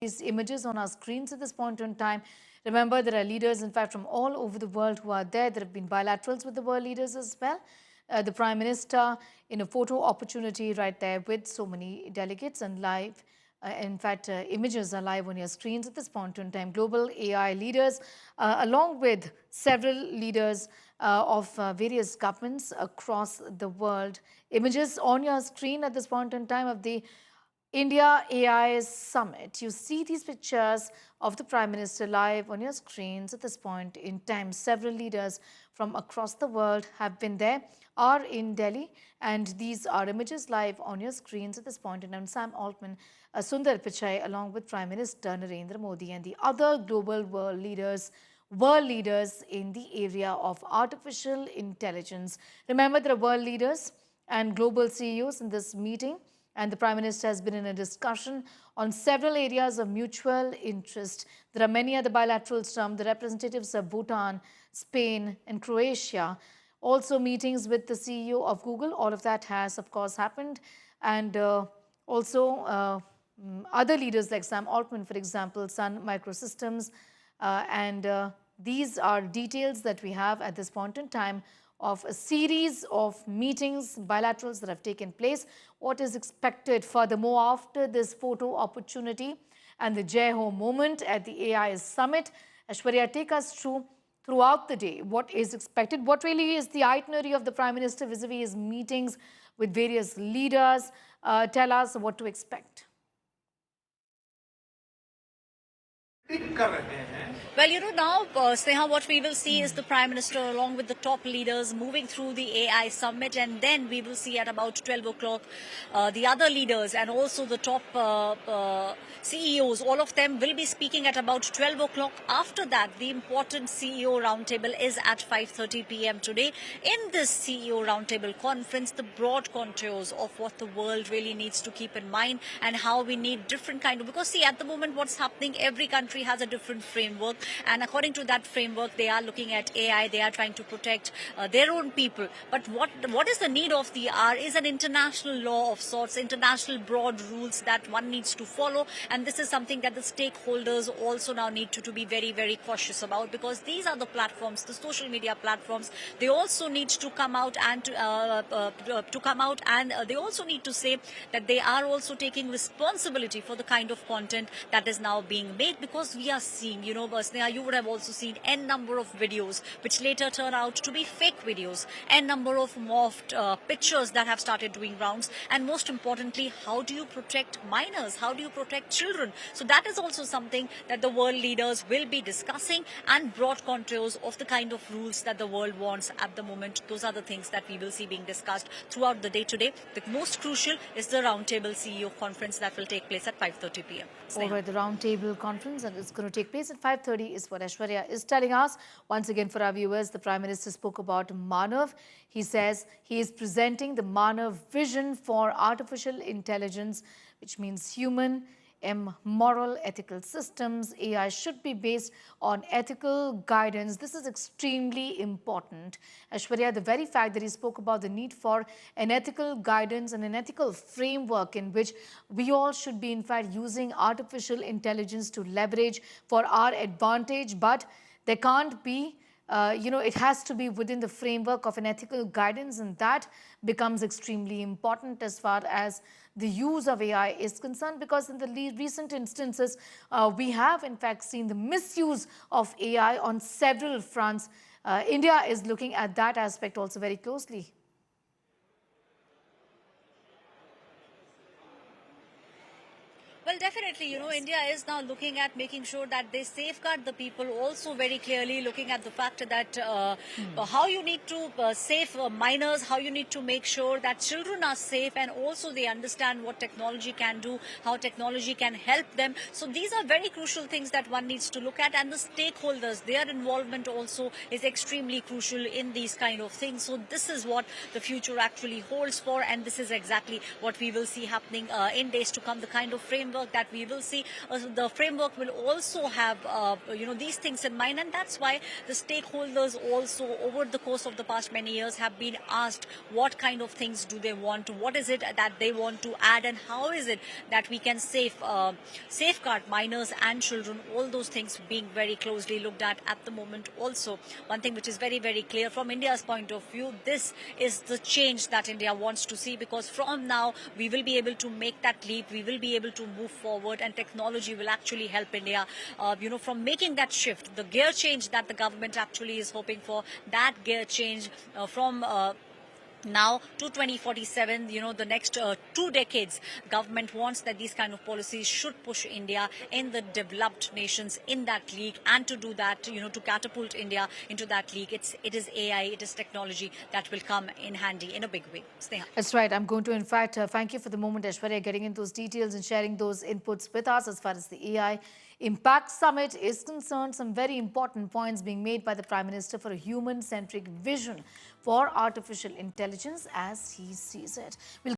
These images on our screens at this point in time. Remember, there are leaders, in fact, from all over the world who are there. There have been bilaterals with the world leaders as well. The Prime Minister in a photo opportunity right there with so many delegates and live. In fact, images are live on your screens at this point in time. Global AI leaders, along with several leaders of various governments across the world. Images on your screen at this point in time of the India AI Summit. You see these pictures of the Prime Minister live on your screens at this point in time. Several leaders from across the world have been there, are in Delhi, and these are images live on your screens at this point in time. Sam Altman, Sundar Pichai, along with Prime Minister Narendra Modi and the other global world leaders in the area of artificial intelligence. Remember, there are world leaders and global CEOs in this meeting, and the Prime Minister has been in a discussion on several areas of mutual interest. There are many other bilaterals from the representatives of Bhutan, Spain, and Croatia. Also meetings with the CEO of Google. All of that has, of course, happened. And other leaders like Sam Altman, for example, Sun Microsystems. These are details that we have at this point in time of a series of meetings, bilaterals that have taken place. What is expected furthermore after this photo opportunity and the Jai Ho moment at the AI Summit? Aishwarya, take us throughout the day. What is expected? What really is the itinerary of the Prime Minister vis-a-vis his meetings with various leaders? Tell us what to expect. Well, now, Sneha, what we will see is the Prime Minister along with the top leaders moving through the AI Summit, and then we will see at about 12 o'clock the other leaders and also the top CEOs. All of them will be speaking at about 12 o'clock. After that, the important CEO roundtable is at 5:30 p.m. today. In this CEO roundtable conference, the broad contours of what the world really needs to keep in mind and how we need different kind of, because see, at the moment what's happening, every country has a different framework, and according to that framework they are looking at AI, they are trying to protect their own people. But what is the need of the hour is an international law of sorts, international broad rules that one needs to follow, and this is something that the stakeholders also now need to be very, very cautious about, because these are the platforms, the social media platforms, they also need to come out and they also need to say that they are also taking responsibility for the kind of content that is now being made, because we are seeing, Sneha, you would have also seen n number of videos which later turn out to be fake videos, n number of morphed pictures that have started doing rounds, and most importantly, how do you protect minors, how do you protect children? So that is also something that the world leaders will be discussing, and broad contours of the kind of rules that the world wants at the moment. Those are the things that we will see being discussed throughout the day today. The most crucial is the roundtable CEO conference that will take place at 5:30 p.m. All right, the roundtable conference, and it's going to take place at 5:30 is what Aishwarya is telling us. Once again, for our viewers, the Prime Minister spoke about MANOV. He says he is presenting the MANOV vision for artificial intelligence, which means human, moral, ethical systems. AI should be based on ethical guidance. This is extremely important. Aishwarya, the very fact that he spoke about the need for an ethical guidance and an ethical framework in which we all should be, in fact, using artificial intelligence to leverage for our advantage, but there can't be it has to be within the framework of an ethical guidance, and that becomes extremely important as far as the use of AI is concerned, because in the recent instances, we have in fact seen the misuse of AI on several fronts. India is looking at that aspect also very closely. Well, definitely, India is now looking at making sure that they safeguard the people, also very clearly looking at the fact that how you need to save minors, how you need to make sure that children are safe, and also they understand what technology can do, how technology can help them. So these are very crucial things that one needs to look at, and the stakeholders, their involvement also is extremely crucial in these kind of things. So this is what the future actually holds for, and this is exactly what we will see happening in days to come, the kind of framework framework that we will see. The framework will also have, these things in mind, and that's why the stakeholders also, over the course of the past many years, have been asked what kind of things do they want to, what is it that they want to add, and how is it that we can safeguard minors and children. All those things being very closely looked at the moment. Also, one thing which is very, very clear from India's point of view, this is the change that India wants to see, because from now we will be able to make that leap, we will be able to move forward, and technology will actually help India, from making that shift, the gear change that the government actually is hoping for, that gear change from now to 2047, the next 2 decades. Government wants that these kind of policies should push India in the developed nations in that league, and to do that, to catapult India into that league, it is AI, it is technology that will come in handy in a big way. Sneha. That's right. I'm going to, in fact, thank you for the moment, Aishwarya, getting into those details and sharing those inputs with us as far as the AI Impact Summit is concerned. Some very important points being made by the Prime Minister for a human-centric vision for artificial intelligence as he sees it. We'll